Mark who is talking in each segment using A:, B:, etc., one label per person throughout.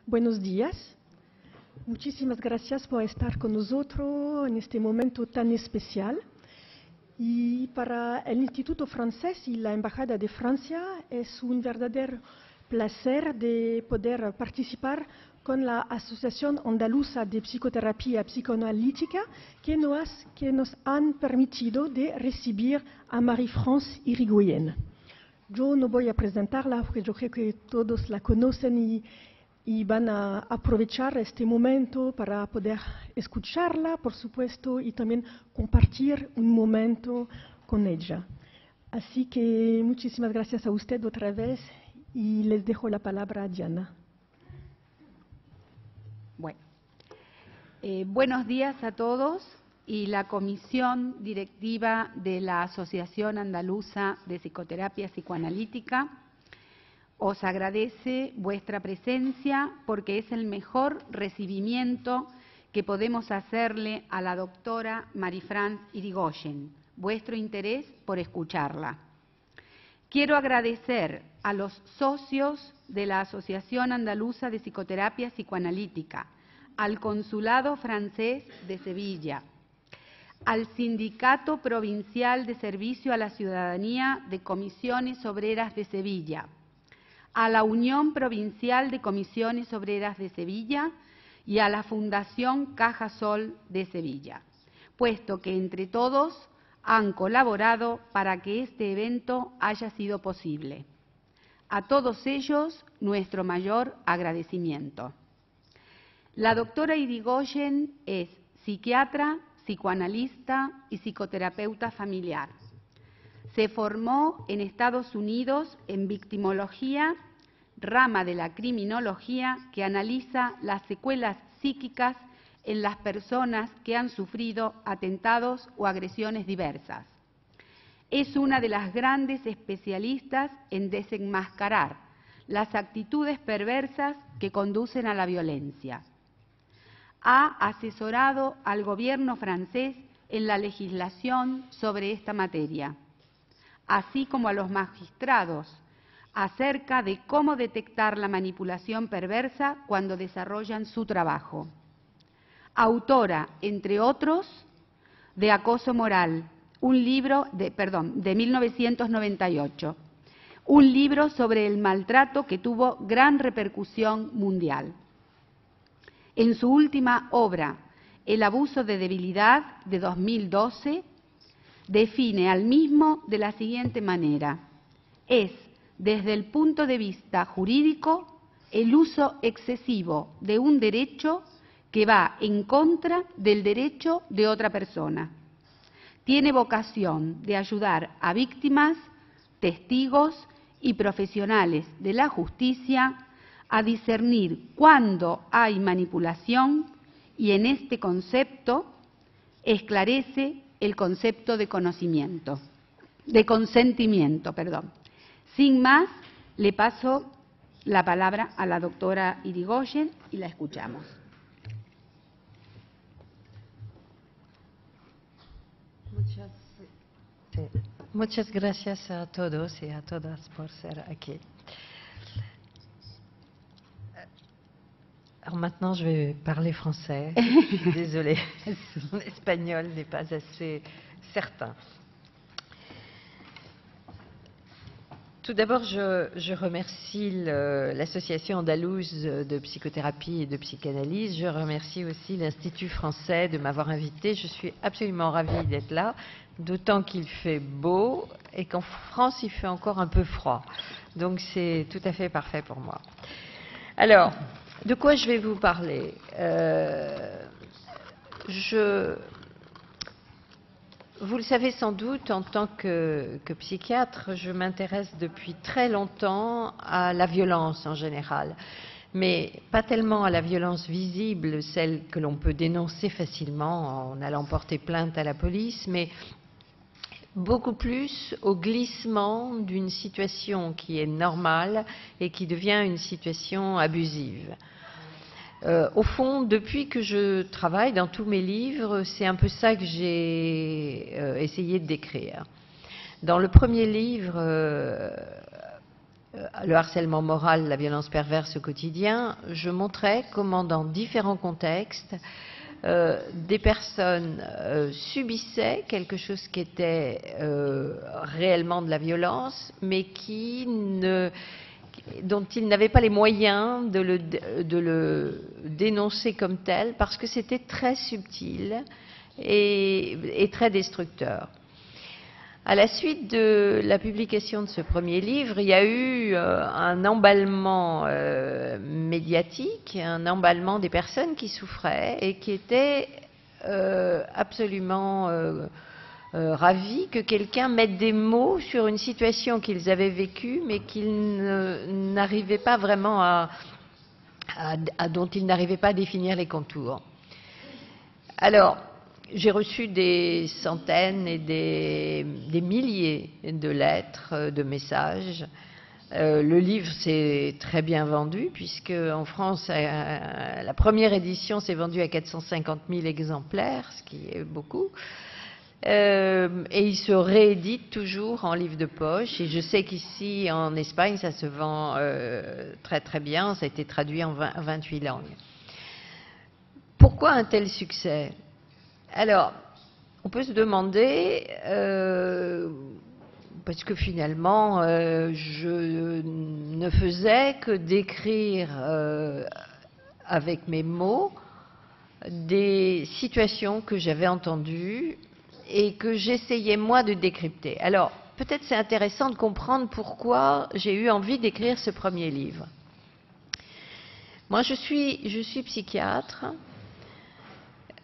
A: Buenos días. Muchísimas gracias por estar con nosotros en este momento tan especial. Y para el Instituto Francés y la Embajada de Francia es un verdadero placer de poder participar con la Asociación Andaluza de Psicoterapia Psicoanalítica que nos han permitido de recibir a Marie-France Irigoyen. Yo no voy a presentarla porque yo creo que todos la conocen y van a aprovechar este momento para poder escucharla, por supuesto, y también compartir un momento con ella. Así que muchísimas gracias a usted otra vez y les dejo la palabra a Diana.
B: Bueno, buenos días a todos y la Comisión Directiva de la Asociación Andaluza de Psicoterapia Psicoanalítica os agradece vuestra presencia porque es el mejor recibimiento que podemos hacerle a la doctora Marie-France Irigoyen, vuestro interés por escucharla. Quiero agradecer a los socios de la Asociación Andaluza de Psicoterapia Psicoanalítica, al Consulado Francés de Sevilla, al Sindicato Provincial de Servicio a la Ciudadanía de Comisiones Obreras de Sevilla, a la Unión Provincial de Comisiones Obreras de Sevilla y a la Fundación Cajasol de Sevilla, puesto que entre todos han colaborado para que este evento haya sido posible. A todos ellos, nuestro mayor agradecimiento. La doctora Irigoyen es psiquiatra, psicoanalista y psicoterapeuta familiar. Se formó en Estados Unidos en victimología, rama de la criminología que analiza las secuelas psíquicas en las personas que han sufrido atentados o agresiones diversas. Es una de las grandes especialistas en desenmascarar las actitudes perversas que conducen a la violencia. Ha asesorado al gobierno francés en la legislación sobre esta materia, así como a los magistrados acerca de cómo detectar la manipulación perversa cuando desarrollan su trabajo. Autora, entre otros, de Acoso Moral, un libro de 1998, un libro sobre el maltrato que tuvo gran repercusión mundial. En su última obra, El abuso de debilidad, de 2012, define al mismo de la siguiente manera: es, desde el punto de vista jurídico, el uso excesivo de un derecho que va en contra del derecho de otra persona. Tiene vocación de ayudar a víctimas, testigos y profesionales de la justicia a discernir cuándo hay manipulación y en este concepto esclarece el concepto de consentimiento. Sin más, le paso la palabra a la doctora Irigoyen y la escuchamos.
C: Muchas gracias a todos y a todas por ser aquí. Alors maintenant, je vais parler français. Désolée, mon espagnol n'est pas assez certain. Tout d'abord, je remercie l'Association andalouse de psychothérapie et de psychanalyse. Je remercie aussi l'Institut français de m'avoir invitée. Je suis absolument ravie d'être là, d'autant qu'il fait beau et qu'en France, il fait encore un peu froid. Donc, c'est tout à fait parfait pour moi. Alors, de quoi je vais vous parler? Vous le savez sans doute, en tant que psychiatre, je m'intéresse depuis très longtemps à la violence en général, mais pas tellement à la violence visible, celle que l'on peut dénoncer facilement en allant porter plainte à la police, mais beaucoup plus au glissement d'une situation qui est normale et qui devient une situation abusive. Au fond, depuis que je travaille dans tous mes livres, c'est un peu ça que j'ai essayé de décrire. Dans le premier livre, le harcèlement moral, la violence perverse au quotidien, je montrais comment dans différents contextes, des personnes subissaient quelque chose qui était réellement de la violence, mais dont ils n'avaient pas les moyens de le dénoncer comme tel, parce que c'était très subtil et très destructeur. À la suite de la publication de ce premier livre, il y a eu un emballement médiatique, un emballement des personnes qui souffraient et qui étaient absolument ravis que quelqu'un mette des mots sur une situation qu'ils avaient vécue, mais qu'ils n'arrivaient pas vraiment dont ils n'arrivaient pas à définir les contours. Alors, j'ai reçu des centaines et des milliers de lettres, de messages. Le livre s'est très bien vendu, puisque en France, la première édition s'est vendue à 450 000 exemplaires, ce qui est beaucoup. Et il se réédite toujours en livre de poche. Et je sais qu'ici, en Espagne, ça se vend très très bien. Ça a été traduit en 28 langues. Pourquoi un tel succès ? Alors, on peut se demander, parce que finalement, je ne faisais que décrire avec mes mots des situations que j'avais entendues et que j'essayais moi de décrypter. Alors, peut-être c'est intéressant de comprendre pourquoi j'ai eu envie d'écrire ce premier livre. Moi, je suis psychiatre.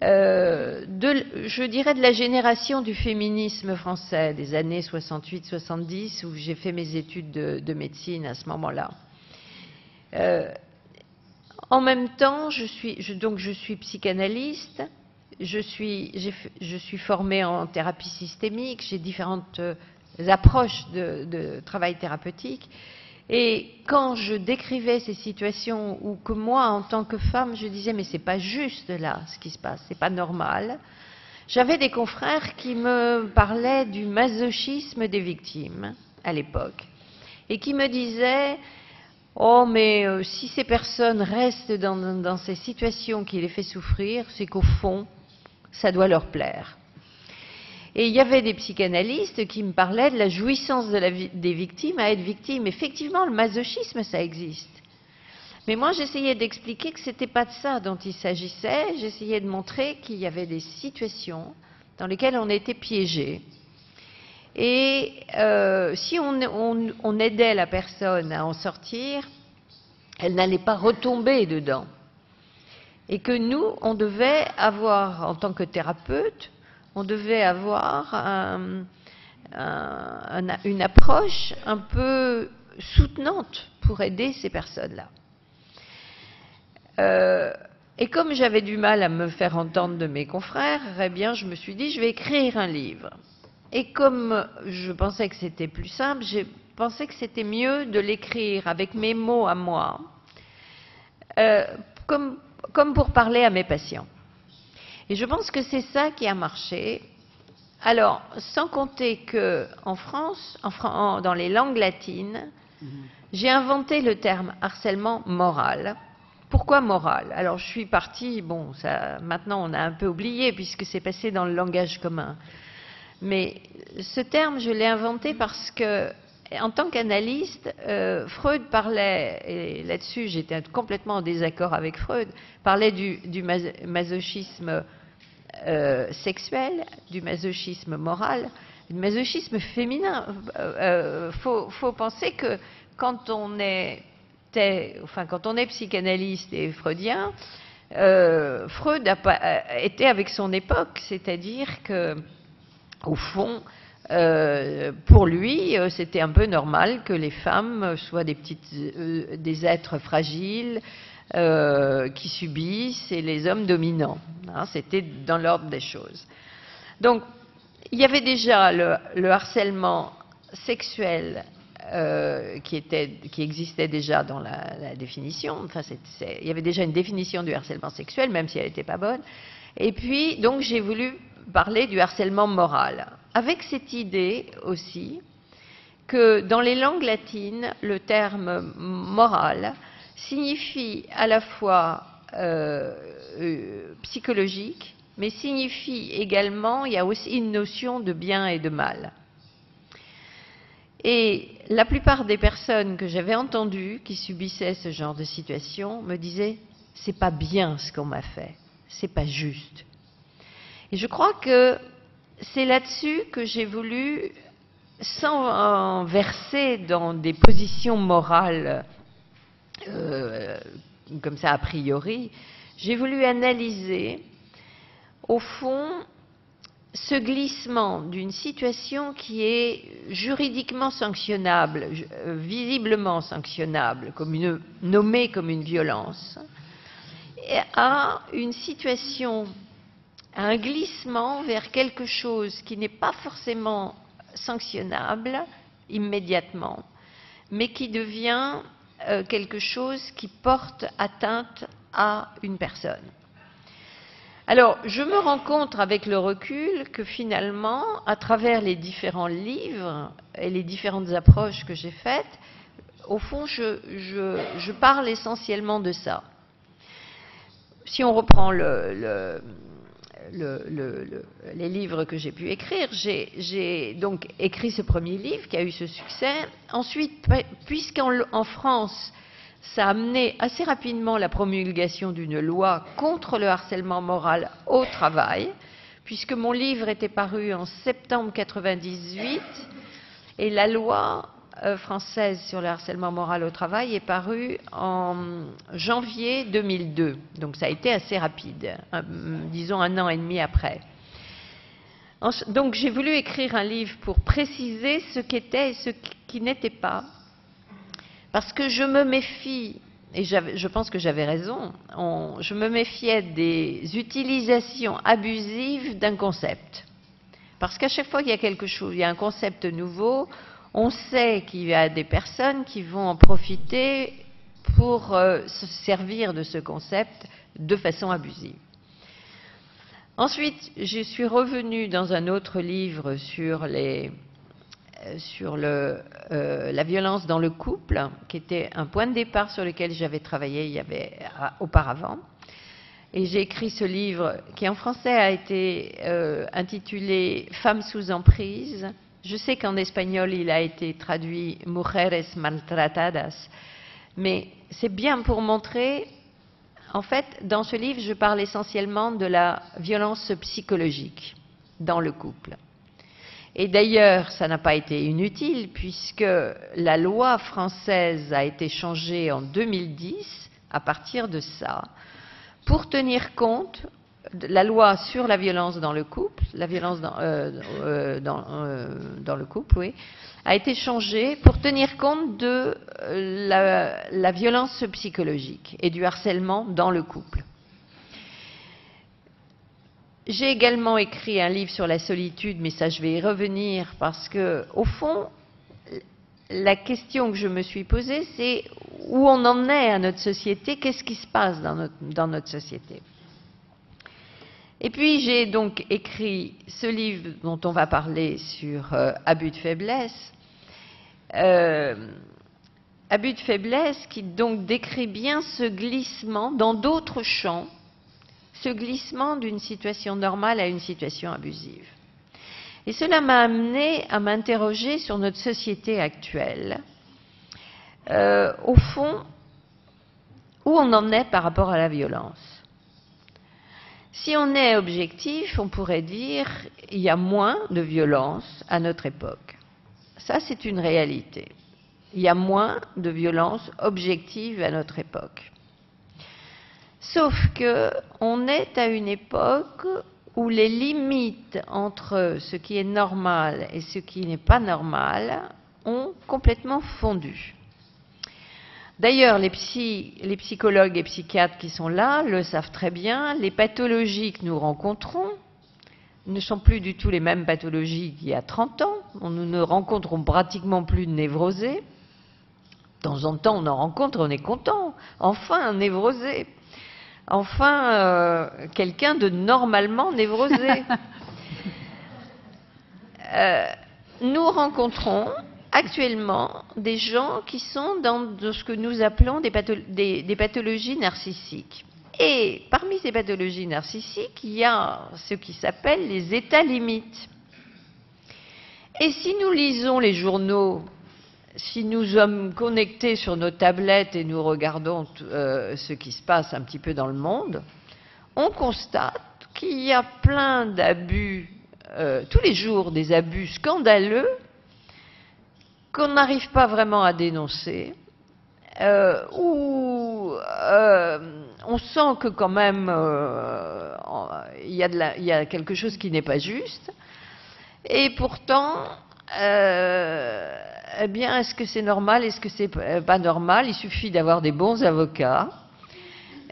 C: Je dirais de la génération du féminisme français, des années 68-70, où j'ai fait mes études de médecine à ce moment-là. En même temps, je suis psychanalyste, je suis formée en thérapie systémique, j'ai différentes approches de travail thérapeutique. Et quand je décrivais ces situations où que moi, en tant que femme, je disais mais c'est pas juste là ce qui se passe, c'est pas normal, j'avais des confrères qui me parlaient du masochisme des victimes à l'époque et qui me disaient oh mais si ces personnes restent dans ces situations qui les fait souffrir, c'est qu'au fond ça doit leur plaire. Et il y avait des psychanalystes qui me parlaient de la jouissance des victimes à être victimes. Effectivement, le masochisme, ça existe. Mais moi, j'essayais d'expliquer que ce n'était pas de ça dont il s'agissait. J'essayais de montrer qu'il y avait des situations dans lesquelles on était piégé. Et si on aidait la personne à en sortir, elle n'allait pas retomber dedans. Et que nous, on devait avoir, en tant que thérapeute, on devait avoir une approche un peu soutenante pour aider ces personnes-là. Et comme j'avais du mal à me faire entendre de mes confrères, eh bien, je me suis dit, je vais écrire un livre. Et comme je pensais que c'était plus simple, j'ai pensé que c'était mieux de l'écrire avec mes mots à moi, comme pour parler à mes patients. Et je pense que c'est ça qui a marché. Alors, sans compter qu'en France, dans les langues latines, j'ai inventé le terme harcèlement moral. Pourquoi moral? Alors, je suis partie, bon, ça, maintenant on a un peu oublié puisque c'est passé dans le langage commun. Mais ce terme, je l'ai inventé parce que, en tant qu'analyste, Freud parlait, et là-dessus j'étais complètement en désaccord avec Freud, parlait du masochisme sexuel, du masochisme moral, du masochisme féminin. Faut penser que quand on est psychanalyste et freudien, Freud était avec son époque, c'est-à-dire que, au fond, pour lui, c'était un peu normal que les femmes soient des êtres fragiles, qui subissent, et les hommes dominants. Hein, c'était dans l'ordre des choses. Donc, il y avait déjà le harcèlement sexuel qui existait déjà dans la définition. Enfin, il y avait déjà une définition du harcèlement sexuel, même si elle n'était pas bonne. Et puis, donc, j'ai voulu parler du harcèlement moral, avec cette idée aussi que dans les langues latines, le terme moral signifie à la fois psychologique, mais signifie également, il y a aussi une notion de bien et de mal. Et la plupart des personnes que j'avais entendues qui subissaient ce genre de situation me disaient « c'est pas bien ce qu'on m'a fait, c'est pas juste ». Et je crois que c'est là-dessus que j'ai voulu, sans verser dans des positions morales comme ça a priori, j'ai voulu analyser au fond ce glissement d'une situation qui est juridiquement sanctionnable, visiblement sanctionnable, nommée comme une violence, à une situation, à un glissement vers quelque chose qui n'est pas forcément sanctionnable immédiatement, mais qui devient quelque chose qui porte atteinte à une personne. Alors, je me rends compte avec le recul que finalement, à travers les différents livres et les différentes approches que j'ai faites, au fond, je parle essentiellement de ça. Si on reprend les livres que j'ai pu écrire, j'ai donc écrit ce premier livre qui a eu ce succès. Ensuite, puisqu'en France, ça a amené assez rapidement la promulgation d'une loi contre le harcèlement moral au travail, puisque mon livre était paru en septembre 1998 et la loi française sur le harcèlement moral au travail est parue en janvier 2002. Donc ça a été assez rapide, disons 1 an et demi après. Donc j'ai voulu écrire un livre pour préciser ce qu'était et ce qui n'était pas. Parce que je me méfie, et je pense que j'avais raison, je me méfiais des utilisations abusives d'un concept. Parce qu'à chaque fois qu'il y a quelque chose, il y a un concept nouveau, on sait qu'il y a des personnes qui vont en profiter pour se servir de ce concept de façon abusive. Ensuite, je suis revenue dans un autre livre sur la violence dans le couple, qui était un point de départ sur lequel j'avais travaillé auparavant. Et j'ai écrit ce livre qui en français a été intitulé « Femmes sous emprise ». Je sais qu'en espagnol il a été traduit « Mujeres maltratadas », mais c'est bien pour montrer, en fait, dans ce livre, je parle essentiellement de la violence psychologique dans le couple. Et d'ailleurs, ça n'a pas été inutile puisque la loi française a été changée en 2010 à partir de ça pour tenir compte de la loi sur la violence dans le couple, la violence dans le couple, oui, a été changée pour tenir compte de la violence psychologique et du harcèlement dans le couple. J'ai également écrit un livre sur la solitude, mais ça je vais y revenir parce que, au fond, la question que je me suis posée, c'est où on en est à notre société, qu'est-ce qui se passe dans notre société. Et puis j'ai donc écrit ce livre dont on va parler sur abus de faiblesse. Abus de faiblesse qui donc décrit bien ce glissement dans d'autres champs, ce glissement d'une situation normale à une situation abusive. Et cela m'a amené à m'interroger sur notre société actuelle. Au fond, où on en est par rapport à la violence. Si on est objectif, on pourrait dire qu'il y a moins de violence à notre époque. Ça, c'est une réalité. Il y a moins de violence objective à notre époque. Sauf qu'on est à une époque où les limites entre ce qui est normal et ce qui n'est pas normal ont complètement fondu. D'ailleurs, les psychologues et psychiatres qui sont là le savent très bien, les pathologies que nous rencontrons ne sont plus du tout les mêmes pathologies qu'il y a 30 ans. Nous ne rencontrons pratiquement plus de névrosés. De temps en temps, on en rencontre, on est content. Enfin, un névrosé. Enfin, quelqu'un de normalement névrosé. Nous rencontrons actuellement des gens qui sont dans ce que nous appelons des pathologies narcissiques. Et parmi ces pathologies narcissiques, il y a ce qui s'appelle les états limites. Et si nous lisons les journaux, si nous sommes connectés sur nos tablettes et nous regardons ce qui se passe un petit peu dans le monde, on constate qu'il y a plein d'abus, tous les jours des abus scandaleux qu'on n'arrive pas vraiment à dénoncer, où on sent que quand même il y a quelque chose qui n'est pas juste, et pourtant, eh bien, est-ce que c'est normal, est-ce que c'est pas normal? Il suffit d'avoir des bons avocats,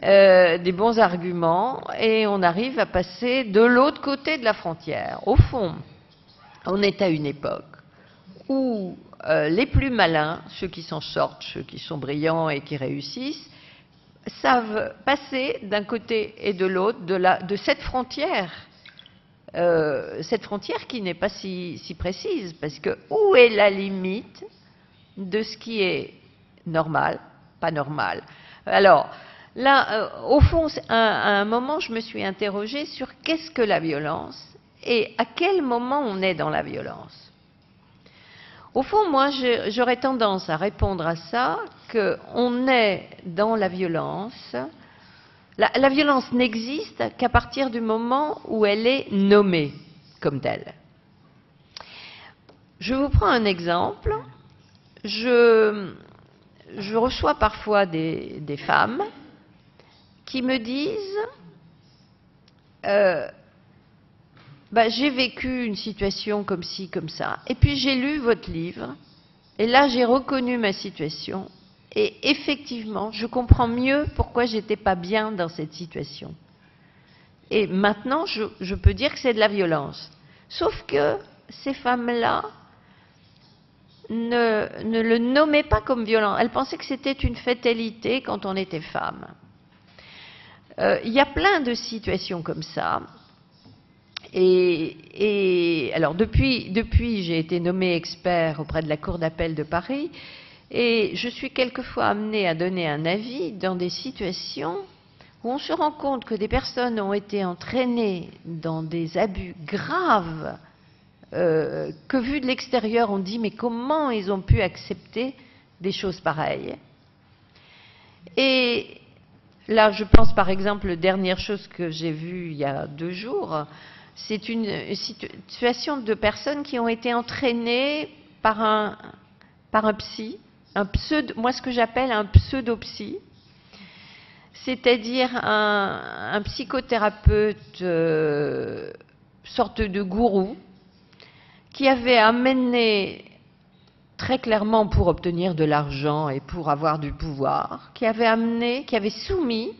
C: des bons arguments, et on arrive à passer de l'autre côté de la frontière. Au fond, on est à une époque où les plus malins, ceux qui s'en sortent, ceux qui sont brillants et qui réussissent, savent passer d'un côté et de l'autre de cette frontière qui n'est pas si précise, parce que où est la limite de ce qui est normal, pas normal? Alors, là, au fond, à un moment, je me suis interrogée sur qu'est-ce que la violence et à quel moment on est dans la violence. Au fond, moi, j'aurais tendance à répondre à ça qu'on est dans la violence. La violence n'existe qu'à partir du moment où elle est nommée comme telle. Je vous prends un exemple. Je reçois parfois des femmes qui me disent j'ai vécu une situation comme ci, comme ça, et puis j'ai lu votre livre, et là j'ai reconnu ma situation, et effectivement, je comprends mieux pourquoi j'étais pas bien dans cette situation. Et maintenant, je peux dire que c'est de la violence. Sauf que ces femmes-là ne le nommaient pas comme violent. Elles pensaient que c'était une fatalité quand on était femme. Il y a plein de situations comme ça. Et alors depuis j'ai été nommée expert auprès de la Cour d'appel de Paris, et je suis quelquefois amenée à donner un avis dans des situations où on se rend compte que des personnes ont été entraînées dans des abus graves, que vu de l'extérieur on dit mais comment ils ont pu accepter des choses pareilles. Et là je pense par exemple, la dernière chose que j'ai vue il y a 2 jours, c'est une situation de personnes qui ont été entraînées par un psy, moi ce que j'appelle un pseudo-psy, c'est-à-dire un psychothérapeute, sorte de gourou, qui avait amené très clairement pour obtenir de l'argent et pour avoir du pouvoir, qui avait soumis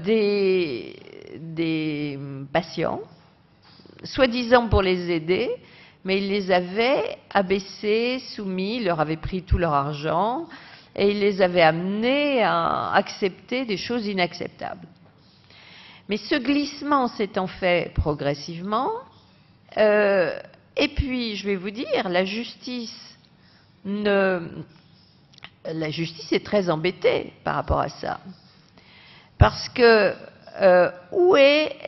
C: des patients, soi-disant pour les aider, mais il les avait abaissés, soumis, il leur avait pris tout leur argent et il les avait amenés à accepter des choses inacceptables. Mais ce glissement s'étant fait progressivement, et puis je vais vous dire, la justice est très embêtée par rapport à ça, parce que où est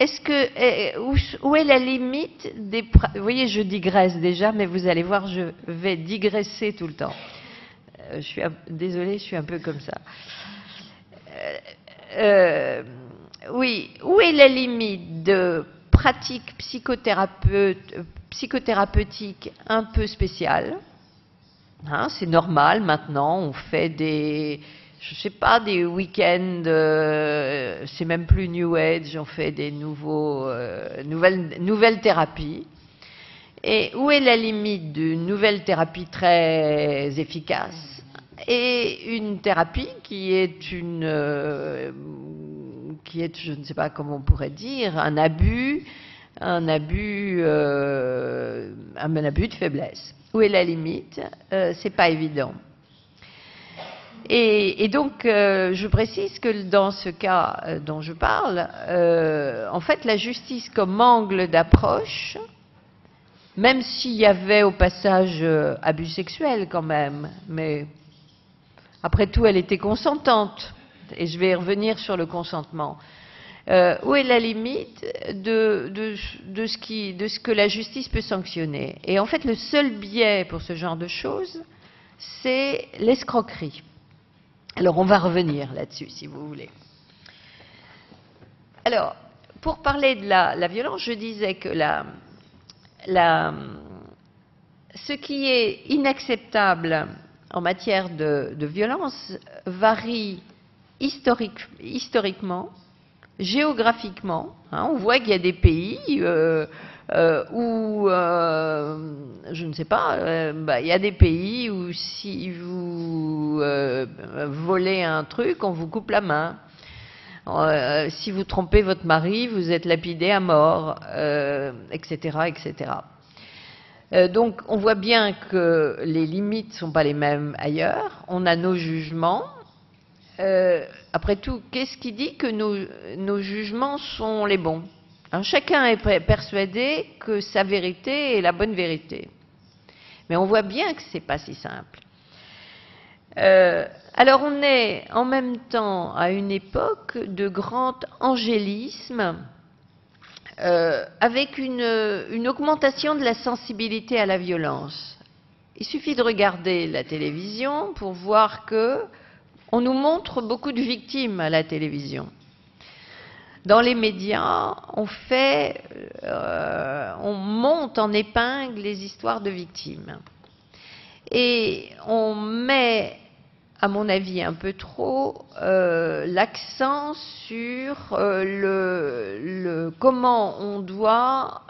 C: la limite des... Vous voyez, je digresse déjà, mais vous allez voir, je vais digresser tout le temps. Désolée, je suis un peu comme ça. Oui, où est la limite de pratiques psychothérapeutiques un peu spéciales, hein, c'est normal maintenant, on fait des week-ends, c'est même plus New Age, on fait des nouvelles thérapies. Et où est la limite d'une nouvelle thérapie très efficace et une thérapie qui est je ne sais pas comment on pourrait dire, un abus de faiblesse. Où est la limite? C'est pas évident. Et donc, je précise que dans ce cas dont je parle, en fait, la justice comme angle d'approche même s'il y avait au passage abus sexuels quand même, mais après tout, elle était consentante, et je vais revenir sur le consentement. Où est la limite de ce que la justice peut sanctionner? Et en fait, le seul biais pour ce genre de choses, c'est l'escroquerie. Alors, on va revenir là-dessus, si vous voulez. Alors, pour parler de la violence, je disais que ce qui est inacceptable en matière de violence varie historiquement, géographiquement. On voit qu'il y a des pays où, je ne sais pas, il y a des pays où si vous volez un truc, on vous coupe la main. Si vous trompez votre mari, vous êtes lapidé à mort, etc., etc. Donc, on voit bien que les limites ne sont pas les mêmes ailleurs. On a nos jugements. Après tout, qu'est-ce qui dit que nos jugements sont les bons? Alors, chacun est persuadé que sa vérité est la bonne vérité. Mais on voit bien que ce n'est pas si simple. Alors, on est en même temps à une époque de grand angélisme, avec une augmentation de la sensibilité à la violence. Il suffit de regarder la télévision pour voir que on nous montre beaucoup de victimes à la télévision. Dans les médias, on monte en épingle les histoires de victimes. Et on met, à mon avis, un peu trop l'accent sur comment on doit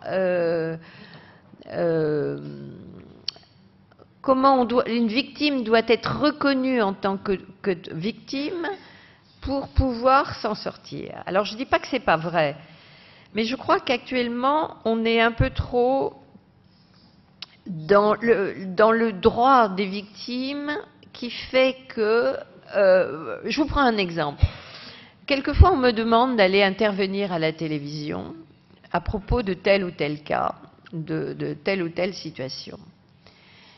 C: une victime doit être reconnue en tant que victime pour pouvoir s'en sortir. Alors, je ne dis pas que ce n'est pas vrai, mais je crois qu'actuellement, on est un peu trop dans le droit des victimes qui fait que... je vous prends un exemple. Quelquefois, on me demande d'aller intervenir à la télévision à propos de tel ou tel cas, de telle ou telle situation.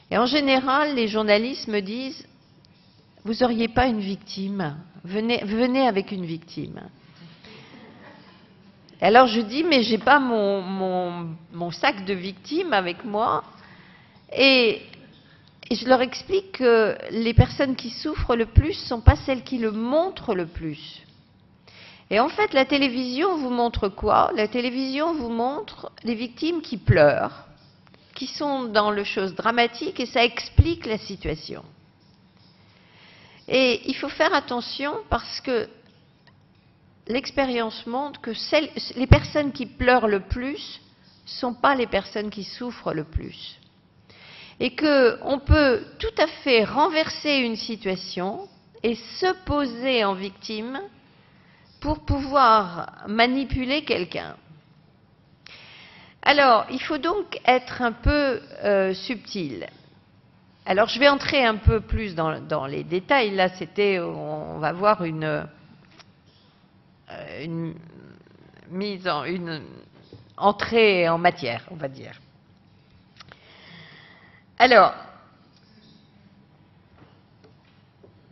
C: Et en général, les journalistes me disent « Vous n'auriez pas une victime, venez avec une victime. » Et alors je dis « Mais je n'ai pas mon sac de victimes avec moi. » Et je leur explique que les personnes qui souffrent le plus ne sont pas celles qui le montrent le plus. Et en fait, la télévision vous montre quoi? La télévision vous montre les victimes qui pleurent, qui sont dans le chose dramatique, et ça explique la situation. Et il faut faire attention parce que l'expérience montre que les personnes qui pleurent le plus ne sont pas les personnes qui souffrent le plus. Et qu'on peut tout à fait renverser une situation et se poser en victime pour pouvoir manipuler quelqu'un. Alors, il faut donc être un peu subtil. Alors, je vais entrer un peu plus dans les détails. Là, on va voir une entrée en matière, on va dire. Alors,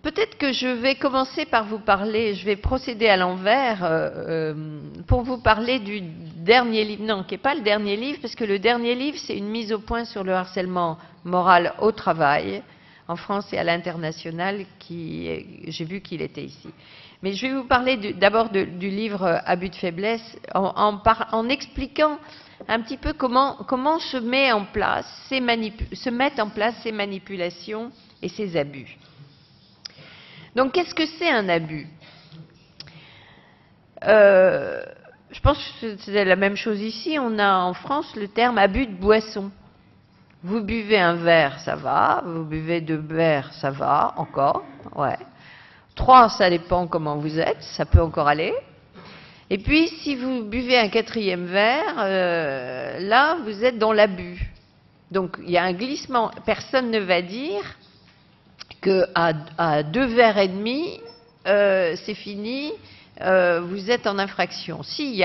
C: peut-être que je vais commencer par vous parler, je vais procéder à l'envers pour vous parler du dernier livre, non, qui n'est pas le dernier livre, parce que le dernier livre, c'est une mise au point sur le harcèlement moral au travail, en France et à l'international, j'ai vu qu'il était ici. Mais je vais vous parler d'abord du livre Abus de faiblesse, en expliquant un petit peu comment se mettent en place ces manipulations et ces abus. Donc, qu'est-ce que c'est un abus? Je pense que c'est la même chose ici. On a en France le terme abus de boisson. Vous buvez un verre, ça va. Vous buvez 2 verres, ça va encore. Ouais. 3, ça dépend comment vous êtes. Ça peut encore aller. Et puis, si vous buvez un 4e verre, là, vous êtes dans l'abus. Donc, il y a un glissement. Personne ne va dire qu'à 2 verres et demi, c'est fini, vous êtes en infraction. Si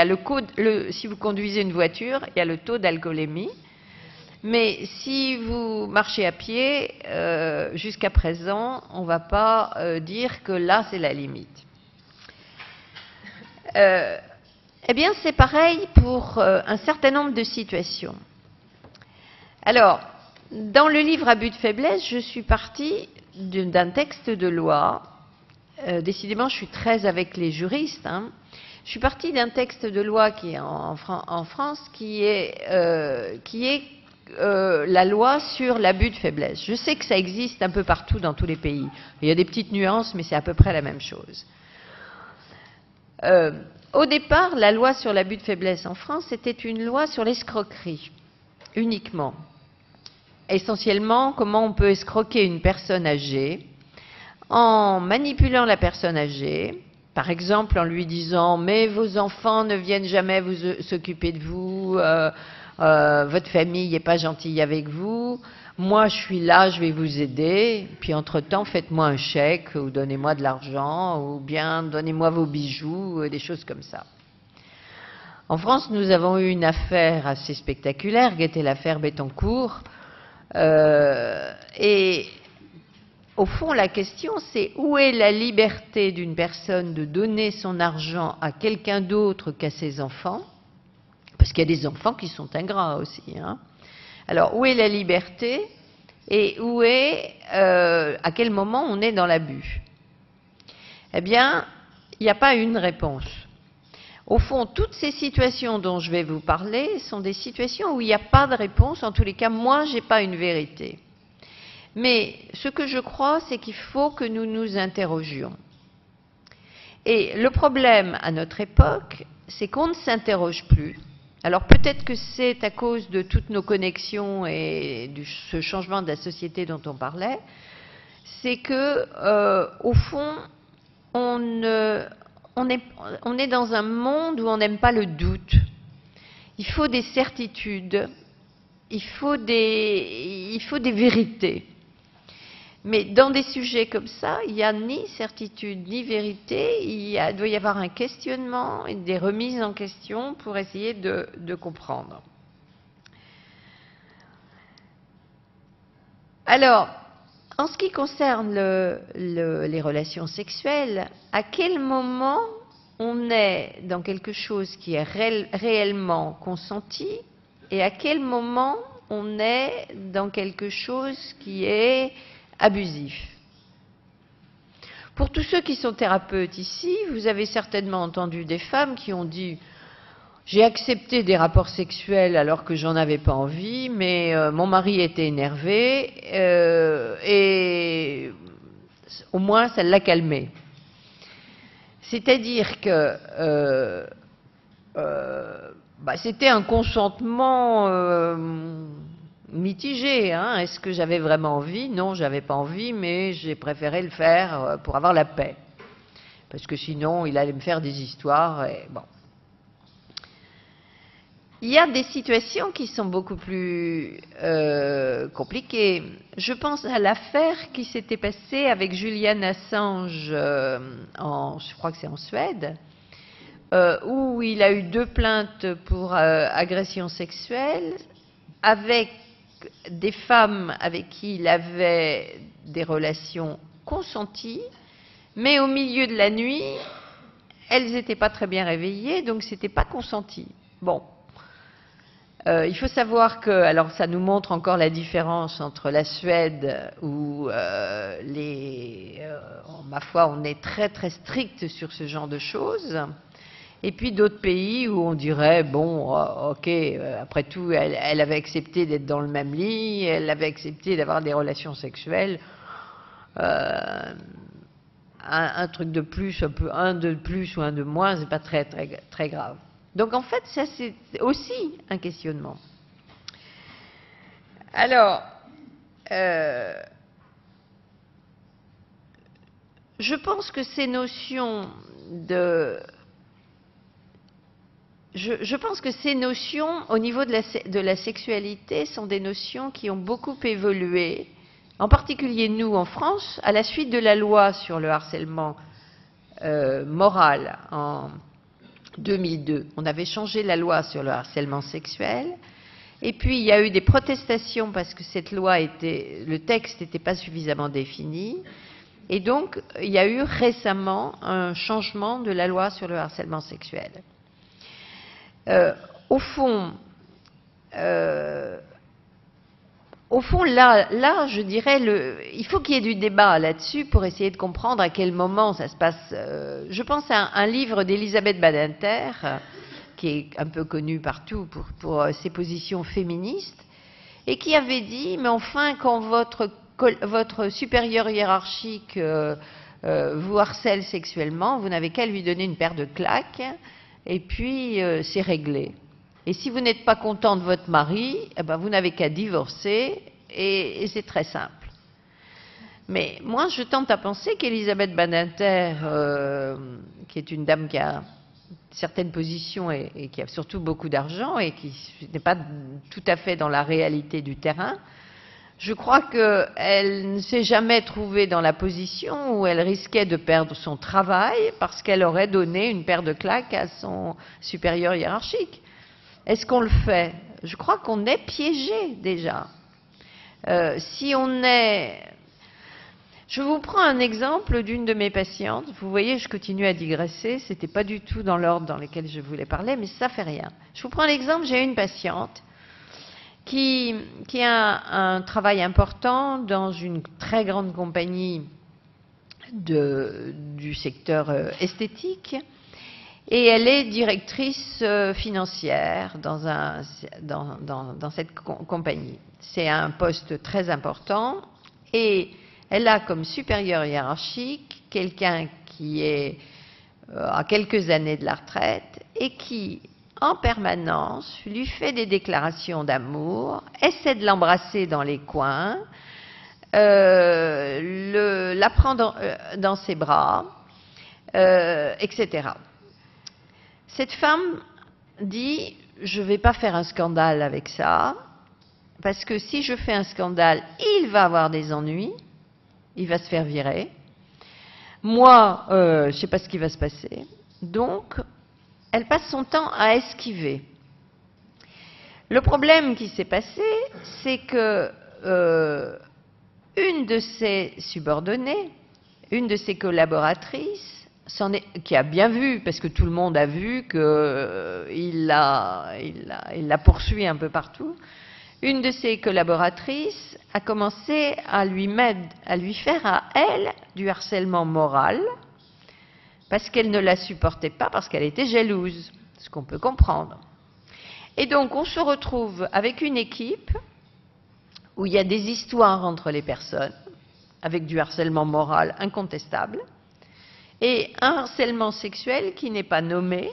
C: vous conduisez une voiture, il y a le taux d'alcoolémie. Mais si vous marchez à pied, jusqu'à présent, on ne va pas dire que là, c'est la limite. Eh bien, c'est pareil pour un certain nombre de situations. Alors, dans le livre à but de faiblesse, je suis partie d'un texte de loi. Décidément, je suis très avec les juristes. Je suis partie d'un texte de loi qui est en France, qui est la loi sur l'abus de faiblesse. Je sais que ça existe un peu partout dans tous les pays. Il y a des petites nuances, mais c'est à peu près la même chose. Au départ, la loi sur l'abus de faiblesse en France, c'était une loi sur l'escroquerie, uniquement. Essentiellement, comment on peut escroquer une personne âgée en manipulant la personne âgée, par exemple en lui disant « mais vos enfants ne viennent jamais s'occuper de vous, votre famille n'est pas gentille avec vous, moi je suis là, je vais vous aider, puis entre-temps faites-moi un chèque ou donnez-moi de l'argent ou bien donnez-moi vos bijoux, des choses comme ça ». En France, nous avons eu une affaire assez spectaculaire qui était l'affaire Bettencourt. Et au fond, la question, c'est où est la liberté d'une personne de donner son argent à quelqu'un d'autre qu'à ses enfants? Parce qu'il y a des enfants qui sont ingrats aussi. Alors, où est la liberté et où est, à quel moment on est dans l'abus? Eh bien, il n'y a pas une réponse. Au fond, toutes ces situations dont je vais vous parler sont des situations où il n'y a pas de réponse. En tous les cas, moi, je n'ai pas une vérité. Mais ce que je crois, c'est qu'il faut que nous nous interrogions. Et le problème à notre époque, c'est qu'on ne s'interroge plus. Alors peut-être que c'est à cause de toutes nos connexions et de ce changement de la société dont on parlait, c'est que, au fond, on est dans un monde où on n'aime pas le doute. Il faut des certitudes, il faut des vérités. Mais dans des sujets comme ça, il n'y a ni certitude ni vérité, il doit y avoir un questionnement et des remises en question pour essayer de comprendre. Alors, en ce qui concerne les relations sexuelles, à quel moment on est dans quelque chose qui est réellement consenti et à quel moment on est dans quelque chose qui est abusif? Pour tous ceux qui sont thérapeutes ici, vous avez certainement entendu des femmes qui ont dit « j'ai accepté des rapports sexuels alors que j'en avais pas envie, mais mon mari était énervé et au moins ça l'a calmé ». C'est-à-dire que c'était un consentement mitigé. Est-ce que j'avais vraiment envie? Non, j'avais pas envie, mais j'ai préféré le faire pour avoir la paix. Parce que sinon, il allait me faire des histoires. Et bon. Il y a des situations qui sont beaucoup plus compliquées. Je pense à l'affaire qui s'était passée avec Julian Assange, je crois que c'est en Suède, où il a eu 2 plaintes pour agression sexuelle avec des femmes avec qui il avait des relations consenties, mais au milieu de la nuit, elles n'étaient pas très bien réveillées, donc ce n'était pas consenti. Bon. Il faut savoir que, alors ça nous montre encore la différence entre la Suède où ma foi, on est très très strict sur ce genre de choses, et puis d'autres pays où on dirait, bon, ok, après tout, elle avait accepté d'être dans le même lit, elle avait accepté d'avoir des relations sexuelles, un truc de plus, un de plus ou un de moins, c'est pas très, très, très grave. Donc en fait, ça c'est aussi un questionnement. Alors, je pense que ces notions au niveau de la sexualité sont des notions qui ont beaucoup évolué, en particulier nous en France, à la suite de la loi sur le harcèlement moral en 2002. On avait changé la loi sur le harcèlement sexuel Et puis, il y a eu des protestations parce que cette loi le texte n'était pas suffisamment défini. Et donc, il y a eu récemment un changement de la loi sur le harcèlement sexuel. Au fond, là, je dirais, il faut qu'il y ait du débat là-dessus pour essayer de comprendre à quel moment ça se passe. Je pense à un livre d'Elisabeth Badinter, qui est un peu connue partout pour ses positions féministes, et qui avait dit, mais enfin, quand votre supérieur hiérarchique vous harcèle sexuellement, vous n'avez qu'à lui donner une paire de claques, et puis c'est réglé. Et si vous n'êtes pas content de votre mari, eh ben, vous n'avez qu'à divorcer, et c'est très simple. Mais moi, je tente à penser qu'Elisabeth Badinter, qui est une dame qui a certaines positions et qui a surtout beaucoup d'argent et qui n'est pas tout à fait dans la réalité du terrain, je crois qu'elle ne s'est jamais trouvée dans la position où elle risquait de perdre son travail parce qu'elle aurait donné une paire de claques à son supérieur hiérarchique. Est-ce qu'on le fait? Je crois qu'on est piégé déjà. Si on est... Je vous prends un exemple d'une de mes patientes. Vous voyez, je continue à digresser. Ce n'était pas du tout dans l'ordre dans lequel je voulais parler, mais ça ne fait rien. Je vous prends l'exemple, j'ai une patiente qui a un travail important dans une très grande compagnie du secteur esthétique et elle est directrice financière dans cette compagnie. C'est un poste très important et elle a comme supérieur hiérarchique quelqu'un qui est à quelques années de la retraite et qui, en permanence, lui fait des déclarations d'amour, essaie de l'embrasser dans les coins, la prend dans ses bras, etc. Cette femme dit « je ne vais pas faire un scandale avec ça, parce que si je fais un scandale, il va avoir des ennuis. Il va se faire virer. Moi, je ne sais pas ce qui va se passer. » Donc, elle passe son temps à esquiver. Le problème qui s'est passé, c'est que une de ses subordonnées, une de ses collaboratrices, qui a bien vu, parce que tout le monde a vu qu'il la poursuit un peu partout, une de ses collaboratrices a commencé à lui faire à elle du harcèlement moral parce qu'elle ne la supportait pas, parce qu'elle était jalouse, ce qu'on peut comprendre. Et donc on se retrouve avec une équipe où il y a des histoires entre les personnes, avec du harcèlement moral incontestable, et un harcèlement sexuel qui n'est pas nommé,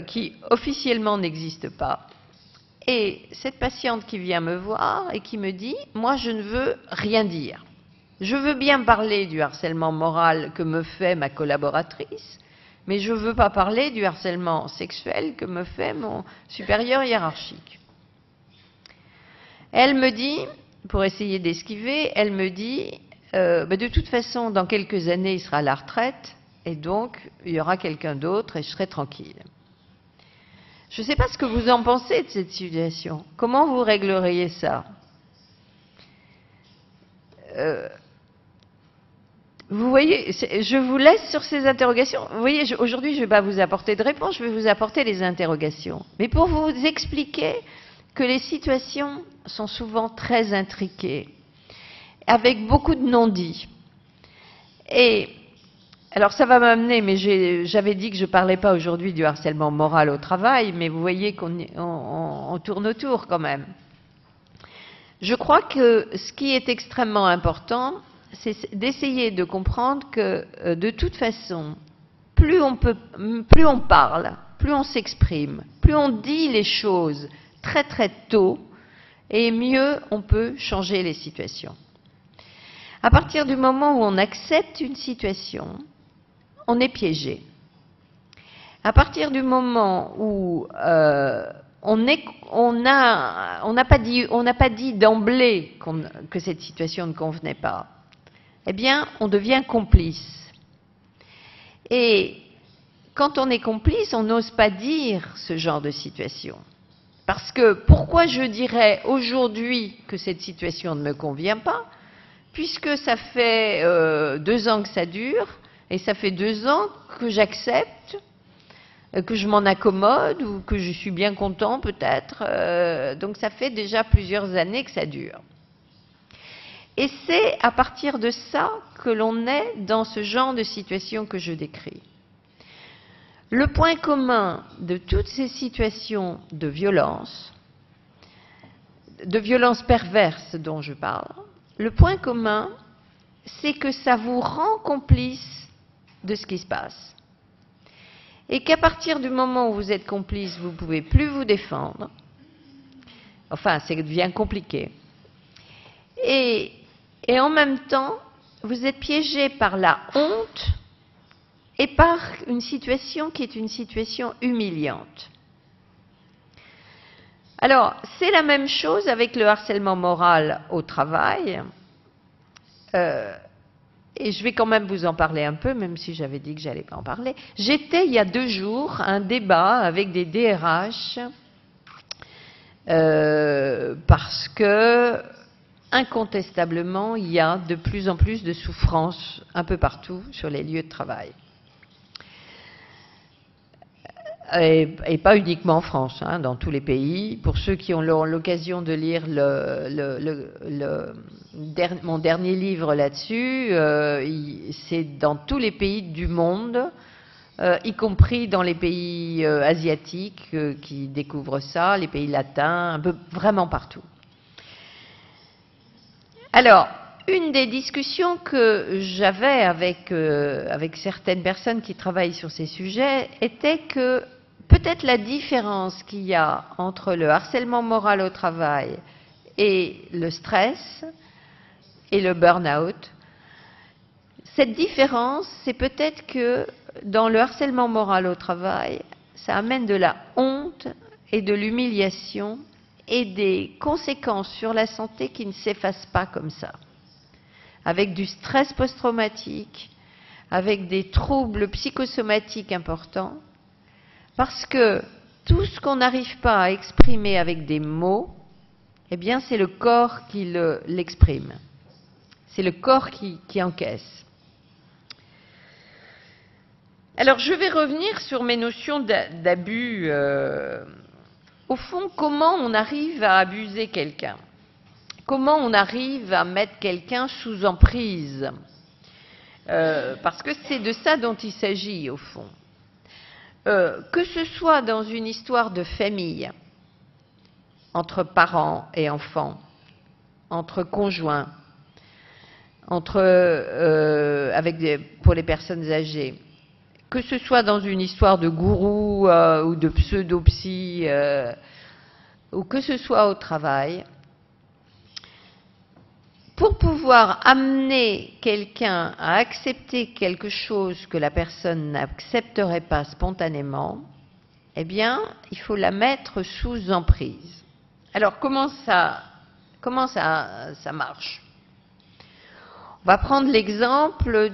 C: qui officiellement n'existe pas. Et cette patiente qui vient me voir et qui me dit « moi, je ne veux rien dire. Je veux bien parler du harcèlement moral que me fait ma collaboratrice, mais je ne veux pas parler du harcèlement sexuel que me fait mon supérieur hiérarchique. » Elle me dit, pour essayer d'esquiver, elle me dit de toute façon, dans quelques années, il sera à la retraite, et donc, il y aura quelqu'un d'autre et je serai tranquille. Je ne sais pas ce que vous en pensez de cette situation. Comment vous régleriez ça? Vous voyez, je vous laisse sur ces interrogations. Vous voyez, aujourd'hui, je ne vais pas vous apporter de réponse, je vais vous apporter les interrogations. Mais pour vous expliquer que les situations sont souvent très intriquées, avec beaucoup de non-dits. Et alors ça va m'amener, mais j'avais dit que je ne parlais pas aujourd'hui du harcèlement moral au travail, mais vous voyez qu'on tourne autour quand même. Je crois que ce qui est extrêmement important, c'est d'essayer de comprendre que de toute façon, plus on parle, plus on s'exprime, plus on dit les choses très très tôt, et mieux on peut changer les situations. À partir du moment où on accepte une situation, on est piégé. À partir du moment où on n'a pas dit d'emblée que cette situation ne convenait pas, eh bien, on devient complice. Et quand on est complice, on n'ose pas dire ce genre de situation. Parce que pourquoi je dirais aujourd'hui que cette situation ne me convient pas? Puisque ça fait 2 ans que ça dure, et ça fait 2 ans que j'accepte, que je m'en accommode, ou que je suis bien content peut-être. Donc ça fait déjà plusieurs années que ça dure. Et c'est à partir de ça que l'on est dans ce genre de situation que je décris. Le point commun de toutes ces situations de violence perverse dont je parle, le point commun, c'est que ça vous rend complice de ce qui se passe. Et qu'à partir du moment où vous êtes complice, vous ne pouvez plus vous défendre. Enfin, ça devient compliqué. Et en même temps, vous êtes piégé par la honte et par une situation qui est une situation humiliante. Alors, c'est la même chose avec le harcèlement moral au travail. Et je vais quand même vous en parler un peu, même si j'avais dit que je n'allais pas en parler. J'étais, il y a 2 jours, à un débat avec des DRH parce que, incontestablement, il y a de plus en plus de souffrance un peu partout sur les lieux de travail. Et pas uniquement en France, hein, dans tous les pays. Pour ceux qui ont l'occasion de lire mon dernier livre là-dessus, c'est dans tous les pays du monde, y compris dans les pays asiatiques qui découvrent ça, les pays latins, un peu vraiment partout. Alors, une des discussions que j'avais avec certaines personnes qui travaillent sur ces sujets était que peut-être la différence qu'il y a entre le harcèlement moral au travail et le stress et le burn-out, cette différence, c'est peut-être que dans le harcèlement moral au travail, ça amène de la honte et de l'humiliation et des conséquences sur la santé qui ne s'effacent pas comme ça, avec du stress post-traumatique, avec des troubles psychosomatiques importants, parce que tout ce qu'on n'arrive pas à exprimer avec des mots, eh bien c'est le corps qui l'exprime. C'est le corps qui encaisse. Alors je vais revenir sur mes notions d'abus. Au fond, comment on arrive à abuser quelqu'un? Comment on arrive à mettre quelqu'un sous emprise? Parce que c'est de ça dont il s'agit, au fond. Que ce soit dans une histoire de famille, entre parents et enfants, entre conjoints, pour les personnes âgées, que ce soit dans une histoire de gourou ou de pseudo-psy, ou que ce soit au travail, pour pouvoir amener quelqu'un à accepter quelque chose que la personne n'accepterait pas spontanément, eh bien, il faut la mettre sous emprise. Alors, comment ça marche? On va prendre l'exemple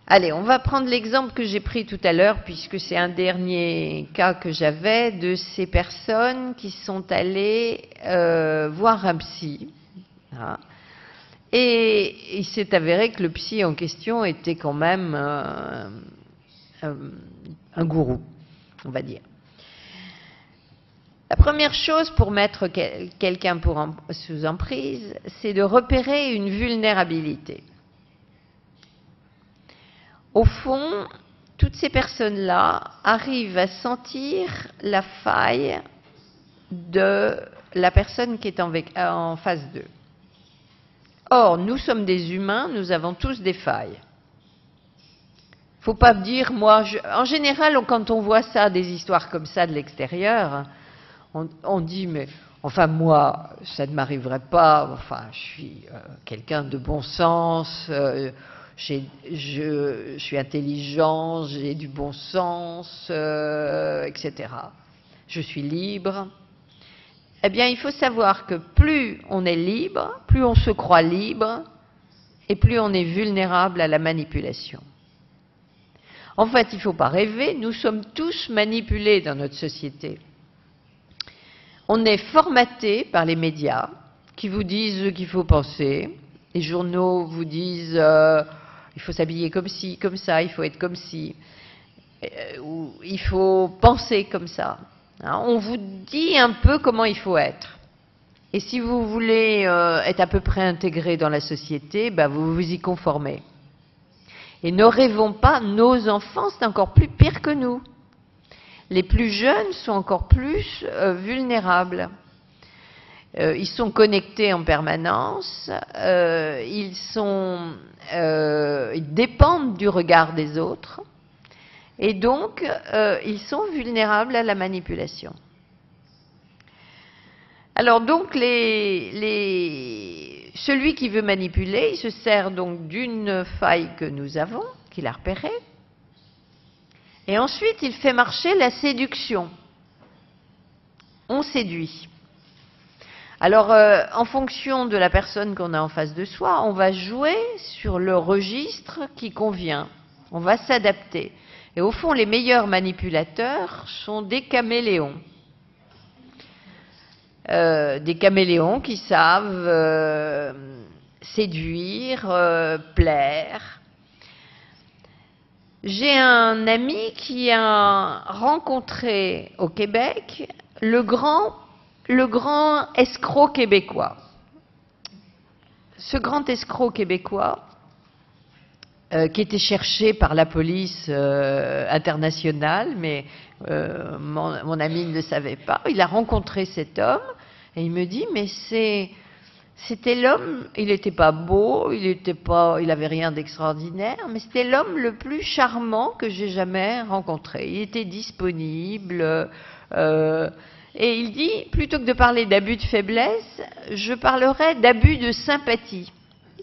C: on va prendre l'exemple que j'ai pris tout à l'heure, puisque c'est un dernier cas que j'avais, de ces personnes qui sont allées voir un psy. Hein, et il s'est avéré que le psy en question était quand même un gourou, on va dire. La première chose pour mettre quelqu'un sous emprise, c'est de repérer une vulnérabilité. Au fond, toutes ces personnes-là arrivent à sentir la faille de la personne qui est en face d'eux. Or, nous sommes des humains, nous avons tous des failles. Il ne faut pas dire, en général, quand on voit ça, des histoires comme ça de l'extérieur, on dit, mais enfin moi, ça ne m'arriverait pas, enfin je suis quelqu'un de bon sens, je suis intelligent, j'ai du bon sens, etc. Je suis libre. Eh bien, il faut savoir que plus on est libre, plus on se croit libre, et plus on est vulnérable à la manipulation. En fait, il ne faut pas rêver, nous sommes tous manipulés dans notre société. On est formaté par les médias qui vous disent ce qu'il faut penser. Les journaux vous disent il faut s'habiller comme ci, comme ça, il faut être comme ci, ou il faut penser comme ça. Hein, on vous dit un peu comment il faut être. Et si vous voulez être à peu près intégré dans la société, ben vous vous y conformez. Et ne rêvons pas, nos enfants, c'est encore plus pire que nous. Les plus jeunes sont encore plus vulnérables. Ils sont connectés en permanence, ils dépendent du regard des autres, et donc ils sont vulnérables à la manipulation. Alors donc celui qui veut manipuler, il se sert donc d'une faille que nous avons, qu'il a repérée, et ensuite il fait marcher la séduction. On séduit. Alors, en fonction de la personne qu'on a en face de soi, on va jouer sur le registre qui convient. On va s'adapter. Et au fond, les meilleurs manipulateurs sont des caméléons. Des caméléons qui savent séduire, plaire. J'ai un ami qui a rencontré au Québec le grand escroc québécois. Ce grand escroc québécois, qui était cherché par la police internationale, mais mon ami ne le savait pas, il a rencontré cet homme et il me dit, mais c'était l'homme, il n'était pas beau, il avait rien d'extraordinaire, mais c'était l'homme le plus charmant que j'ai jamais rencontré. Il était disponible, et il dit, plutôt que de parler d'abus de faiblesse, je parlerai d'abus de sympathie.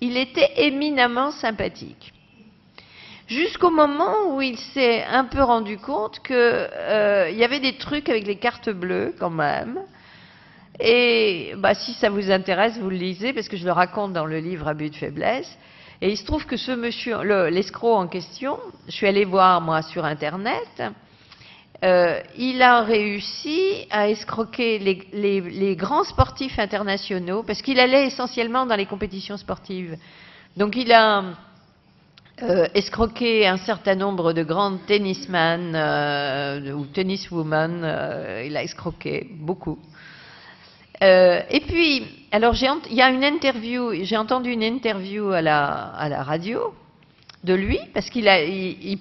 C: Il était éminemment sympathique. Jusqu'au moment où il s'est un peu rendu compte qu'il y avait des trucs avec les cartes bleues quand même. Et bah, si ça vous intéresse, vous le lisez, parce que je le raconte dans le livre Abus de faiblesse. Et il se trouve que ce monsieur, l'escroc en question, je suis allée voir moi sur Internet, il a réussi à escroquer les grands sportifs internationaux, parce qu'il allait essentiellement dans les compétitions sportives. Donc il a escroqué un certain nombre de grands tennisman ou tenniswoman, il a escroqué beaucoup. Et puis, alors il y a une interview, j'ai entendu une interview à la radio de lui, parce qu'il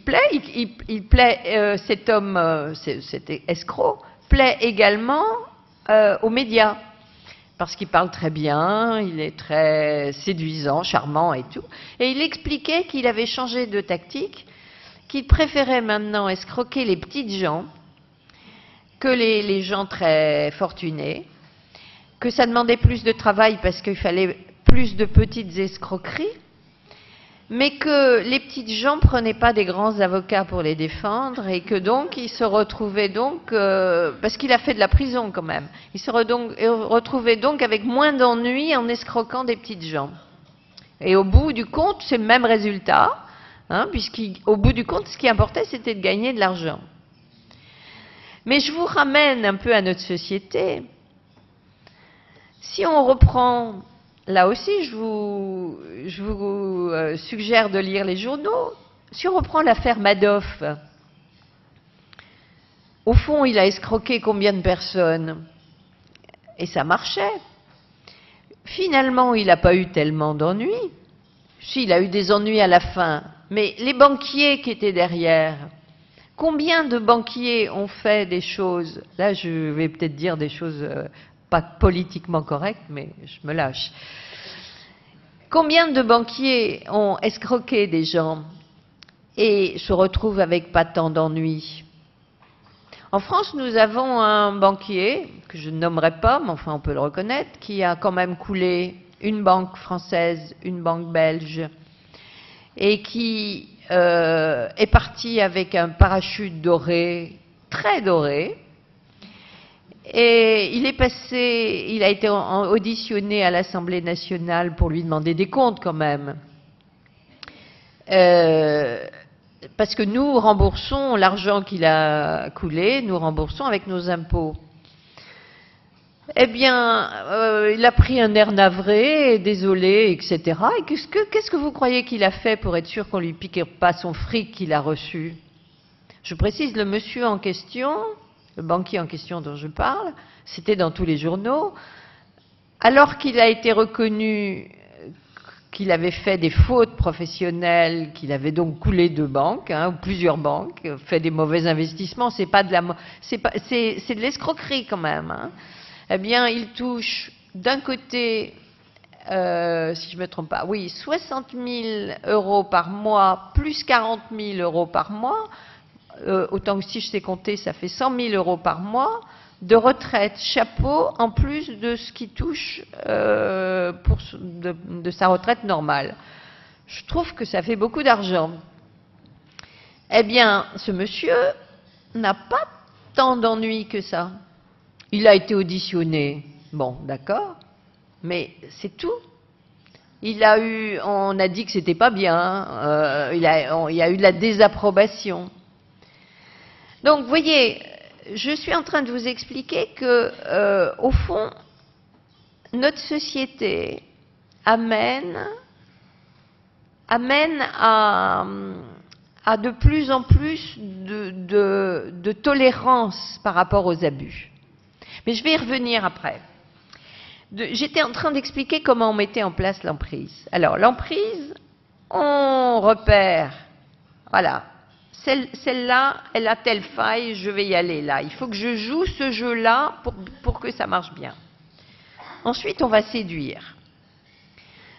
C: plaît, cet homme, cet escroc, plaît également aux médias, parce qu'il parle très bien, il est très séduisant, charmant et tout. Et il expliquait qu'il avait changé de tactique, qu'il préférait maintenant escroquer les petites gens que les gens très fortunés, que ça demandait plus de travail parce qu'il fallait plus de petites escroqueries, mais que les petites gens ne prenaient pas des grands avocats pour les défendre et que donc il se retrouvait donc, parce qu'il a fait de la prison quand même, il se retrouvait donc avec moins d'ennuis en escroquant des petites gens. Et au bout du compte, c'est le même résultat, hein, puisqu'au bout du compte, ce qui importait, c'était de gagner de l'argent. Mais je vous ramène un peu à notre société. Si on reprend, là aussi je vous suggère de lire les journaux, si on reprend l'affaire Madoff, au fond il a escroqué combien de personnes? Et ça marchait. Finalement il n'a pas eu tellement d'ennuis. Si, il a eu des ennuis à la fin, mais les banquiers qui étaient derrière, combien de banquiers ont fait des choses, là je vais peut-être dire des choses pas politiquement correct, mais je me lâche. Combien de banquiers ont escroqué des gens et se retrouvent avec pas tant d'ennuis? En France, nous avons un banquier, que je ne nommerai pas, mais enfin on peut le reconnaître, qui a quand même coulé une banque française, une banque belge, et qui est parti avec un parachute doré, très doré. Et il a été auditionné à l'Assemblée nationale pour lui demander des comptes quand même. parce que nous remboursons l'argent qu'il a coulé, nous remboursons avec nos impôts. Eh bien, il a pris un air navré, désolé, etc. Et qu'est-ce que vous croyez qu'il a fait pour être sûr qu'on ne lui pique pas son fric qu'il a reçu? Je précise, le monsieur en question, le banquier en question dont je parle, c'était dans tous les journaux, alors qu'il a été reconnu qu'il avait fait des fautes professionnelles, qu'il avait donc coulé 2 banques, ou plusieurs banques, fait des mauvais investissements, c'est de l'escroquerie quand même. Eh bien, il touche d'un côté, si je ne me trompe pas, oui, 60 000 € par mois, plus 40 000 € par mois, autant que si je sais compter, ça fait 100 000 € par mois, de retraite, chapeau, en plus de ce qu'il touche de sa retraite normale. Je trouve que ça fait beaucoup d'argent. Eh bien, ce monsieur n'a pas tant d'ennuis que ça. Il a été auditionné, bon, d'accord, mais c'est tout. On a dit que c'était pas bien, il y a eu de la désapprobation. Donc, vous voyez, je suis en train de vous expliquer que, au fond, notre société amène à de plus en plus de tolérance par rapport aux abus. Mais je vais y revenir après. J'étais en train d'expliquer comment on mettait en place l'emprise. Alors, l'emprise, on repère, voilà, celle-là, elle a telle faille, je vais y aller là. Il faut que je joue ce jeu-là pour que ça marche bien. Ensuite, on va séduire.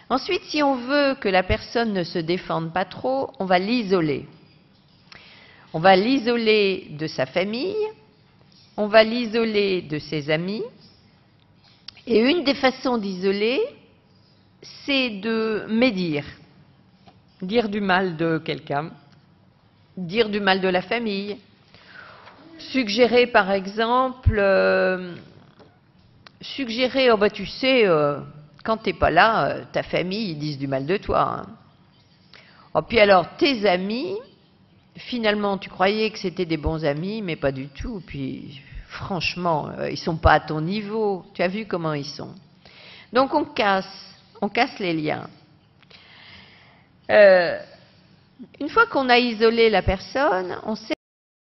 C: Ensuite, si on veut que la personne ne se défende pas trop, on va l'isoler. On va l'isoler de sa famille, on va l'isoler de ses amis. Et une des façons d'isoler, c'est de médire. Dire du mal de quelqu'un, dire du mal de la famille. Suggérer, par exemple, oh bah tu sais, quand t'es pas là, ta famille, ils disent du mal de toi. Oh, puis alors, tes amis, finalement, tu croyais que c'était des bons amis, mais pas du tout. Puis, franchement, ils sont pas à ton niveau. Tu as vu comment ils sont. Donc, on casse les liens. Une fois qu'on a isolé la personne, on sait